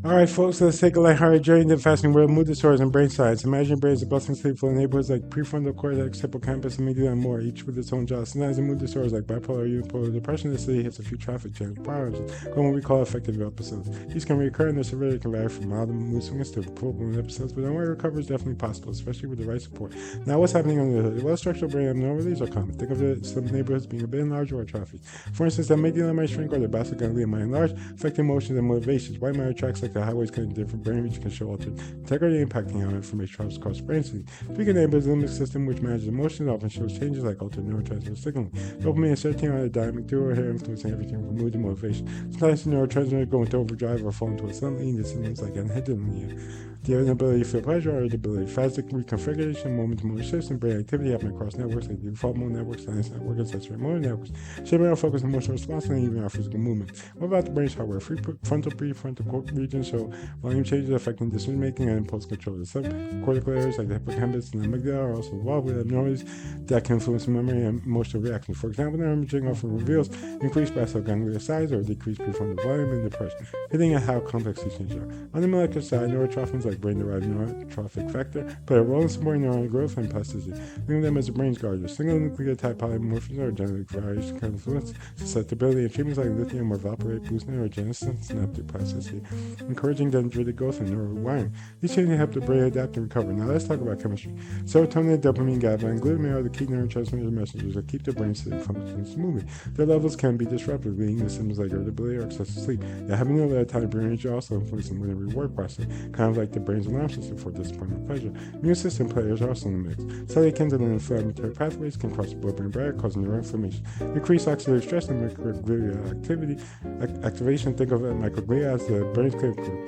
All right, folks, let's take a lighthearted journey into the fascinating world of mood disorders and brain science. Imagine your brain is a bustling, sleepful neighborhoods like prefrontal cortex, hippocampus, and media and more, each with its own job. Sometimes in mood disorders like bipolar or unipolar depression, the city hits a few traffic jams, problems, going what we call affective episodes. These can reoccur and their severity can vary from mild mood swings to full-blown episodes, but don't worry, recovery is definitely possible, especially with the right support. Now, what's happening under the hood? Well, structural brain abnormalities are common. Think of it, some neighborhoods being a bit enlarged or atrophied. For instance, the amygdala might shrink or the basal ganglia might enlarge, affecting emotions and motivations. White matter tracks like the highways connecting different brain regions can show altered integrity, impacting how information travels across brain cells. Speaking of the limbic system, which manages emotions, often shows changes like altered neurotransmitter signaling. Dopamine and serotonin are the dynamic duo here, influencing everything from mood to motivation. Sometimes the neurotransmitters go into overdrive or fall into a slump, leading to symptoms like anhedonia. The inability to feel pleasure or the ability to fast reconfiguration, moment-to-moment shifts in brain activity happen across networks like the default mode network, science network, and sensory motor networks, shaping our focus, emotional response, and even our physical movement. What about the brain's hardware? Frontal, prefrontal regions show volume changes affecting decision-making and impulse control. The subcortical areas like the hippocampus and the amygdala are also involved with abnormalities that can influence memory and emotional reactions. For example, neuroimaging often reveals increased basal ganglia size or decreased prefrontal volume in depression, hitting at how complex these changes are. On the molecular side, neurotrophins like brain-derived neurotrophic factor play a role in supporting neuronal growth and plasticity. Think of them as the brain's guardians. Single nucleotide polymorphism or genetic variation can influence susceptibility, and treatments like lithium or valproate boost neurogenesis and synaptic plasticity, encouraging dendritic growth and neural wiring. These changes help the brain adapt and recover. Now let's talk about chemistry. Serotonin, dopamine, GABA, and glutamate are the key neurotransmitter messengers that keep the brain functioning smoothly. Their levels can be disrupted, leading to symptoms like irritability or excessive sleep. Yet having no time brain energy also influences the reward process, kind of like the brain's alarm system for disappointment and pleasure. Immune system players are also in the mix. Cytokines and inflammatory pathways can cross the blood-brain barrier, causing neuroinflammation. Increased oxidative stress and microglia activation. Think of it microglia as the brain's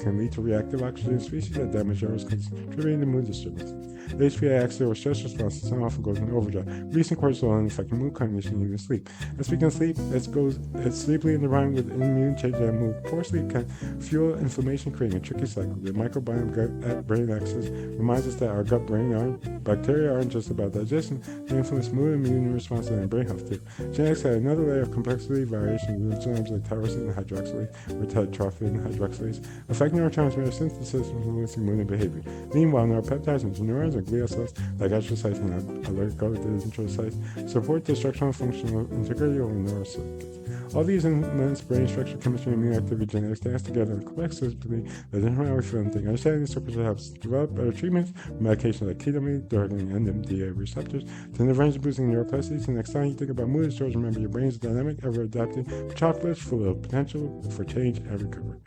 can lead to reactive oxygen species that damage neurons, contributing to mood disturbance. The HPA axis or stress response system often goes into overdrive, releasing cortisol and affecting mood cognition and even sleep. And speaking of sleep, it's sleepily intertwined with immune changes and mood. Poor sleep can fuel inflammation, creating a tricky cycle. The microbiome gut-brain axis reminds us that our gut-brain bacteria aren't just about digestion; they influence mood, immune response, and brain health too. Genetics add another layer of complexity, variation with enzymes like tyrosine and hydroxylase or tetrophine hydroxylase, affecting neurotransmitter synthesis, influencing mood and behavior. Meanwhile, neuropeptides and neurons and glial cells like astrocytes and dendrocytes support the structural and functional integrity of neural circuits. All these immense brain structure, chemistry, and immune activity genetics dance together in a complex system that doesn't how we feel and think. Understanding these structures helps develop better treatments, medications like ketamine, targeting NMDA receptors, to intervention boosting neuroplasticity. So next time you think about mood disorders, remember your brain is dynamic, ever adapting, chocolate full of potential for change and recovery.